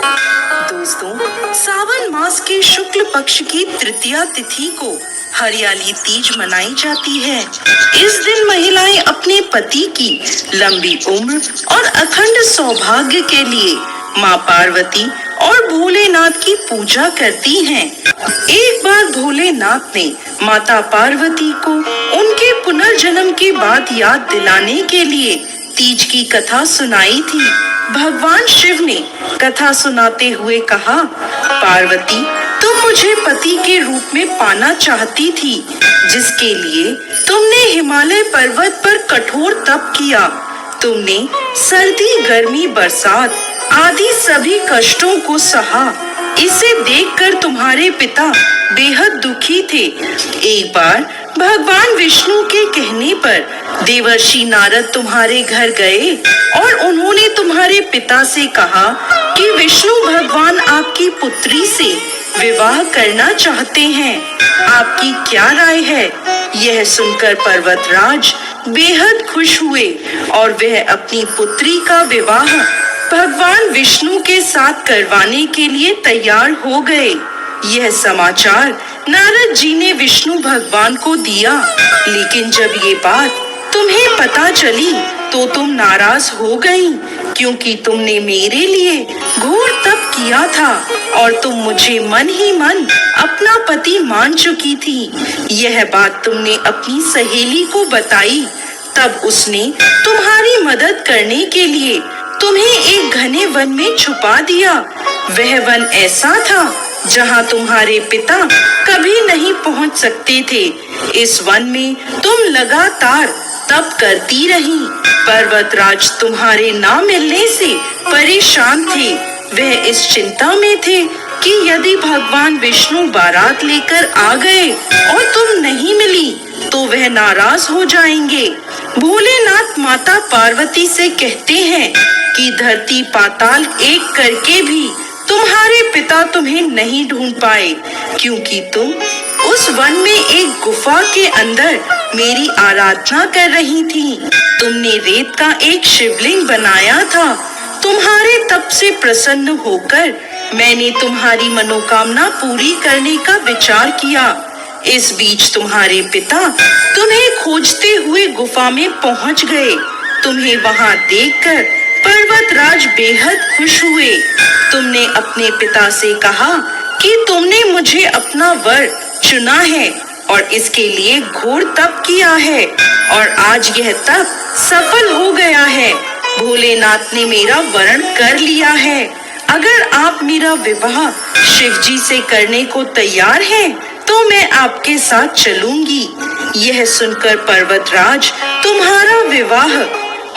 दोस्तों, सावन मास के शुक्ल पक्ष की तृतीया तिथि को हरियाली तीज मनाई जाती है। इस दिन महिलाएं अपने पति की लंबी उम्र और अखंड सौभाग्य के लिए माँ पार्वती और भोलेनाथ की पूजा करती हैं। एक बार भोलेनाथ ने माता पार्वती को उनके पुनर्जन्म के बाद याद दिलाने के लिए तीज की कथा सुनाई थी। भगवान शिव ने कथा सुनाते हुए कहा, पार्वती, तुम मुझे पति के रूप में पाना चाहती थी, जिसके लिए तुमने हिमालय पर्वत पर कठोर तप किया। तुमने सर्दी, गर्मी, बरसात आदि सभी कष्टों को सहा। इसे देखकर तुम्हारे पिता बेहद दुखी थे। एक बार भगवान विष्णु के कहने पर देवर्षि नारद तुम्हारे घर गए और उन्होंने तुम्हारे पिता से कहा कि विष्णु भगवान आपकी पुत्री से विवाह करना चाहते हैं। आपकी क्या राय है? यह सुनकर पर्वतराज बेहद खुश हुए और वह अपनी पुत्री का विवाह भगवान विष्णु के साथ करवाने के लिए तैयार हो गए। यह समाचार नारद जी ने विष्णु भगवान को दिया, लेकिन जब ये बात तुम्हें पता चली तो तुम नाराज हो गईं, क्योंकि तुमने मेरे लिए घोर तप किया था और तुम मुझे मन ही मन अपना पति मान चुकी थी। यह बात तुमने अपनी सहेली को बताई, तब उसने तुम्हारी मदद करने के लिए तुम्हें एक घने वन में छुपा दिया। वह वन ऐसा था जहाँ तुम्हारे पिता कभी नहीं पहुँच सकते थे। इस वन में तुम लगातार तप करती रही। पर्वतराज तुम्हारे ना मिलने से परेशान थे। वह इस चिंता में थे कि यदि भगवान विष्णु बारात लेकर आ गए और तुम नहीं मिली तो वह नाराज हो जाएंगे। भोलेनाथ माता पार्वती से कहते हैं कि धरती पाताल एक करके भी तुम्हारे पिता तुम्हें नहीं ढूंढ पाए, क्योंकि तुम उस वन में एक गुफा के अंदर मेरी आराधना कर रही थी। तुमने रेत का एक शिवलिंग बनाया था। तुम्हारे तप से प्रसन्न होकर मैंने तुम्हारी मनोकामना पूरी करने का विचार किया। इस बीच तुम्हारे पिता तुम्हें खोजते हुए गुफा में पहुंच गए। तुम्हें वहां देखकर पर्वतराज बेहद खुश हुए। तुमने अपने पिता से कहा कि तुमने मुझे अपना वर चुना है और इसके लिए घोर तप किया है और आज यह तप सफल हो गया है। भोलेनाथ ने मेरा वरण कर लिया है। अगर आप मेरा विवाह शिव जी से करने को तैयार हैं, तो मैं आपके साथ चलूंगी। यह सुनकर पर्वतराज तुम्हारा विवाह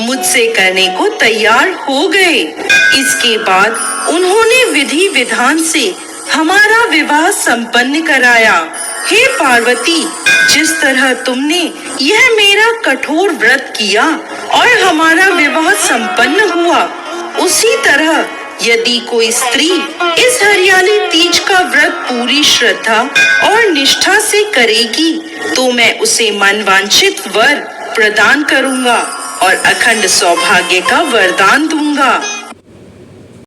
मुझसे करने को तैयार हो गए। इसके बाद उन्होंने विधि विधान से हमारा विवाह संपन्न कराया। हे पार्वती, जिस तरह तुमने यह मेरा कठोर व्रत किया और हमारा विवाह संपन्न हुआ, उसी तरह यदि कोई स्त्री इस हरियाली तीज का व्रत पूरी श्रद्धा और निष्ठा से करेगी, तो मैं उसे मनवांछित वर प्रदान करूंगा और अखंड सौभाग्य का वरदान दूंगा।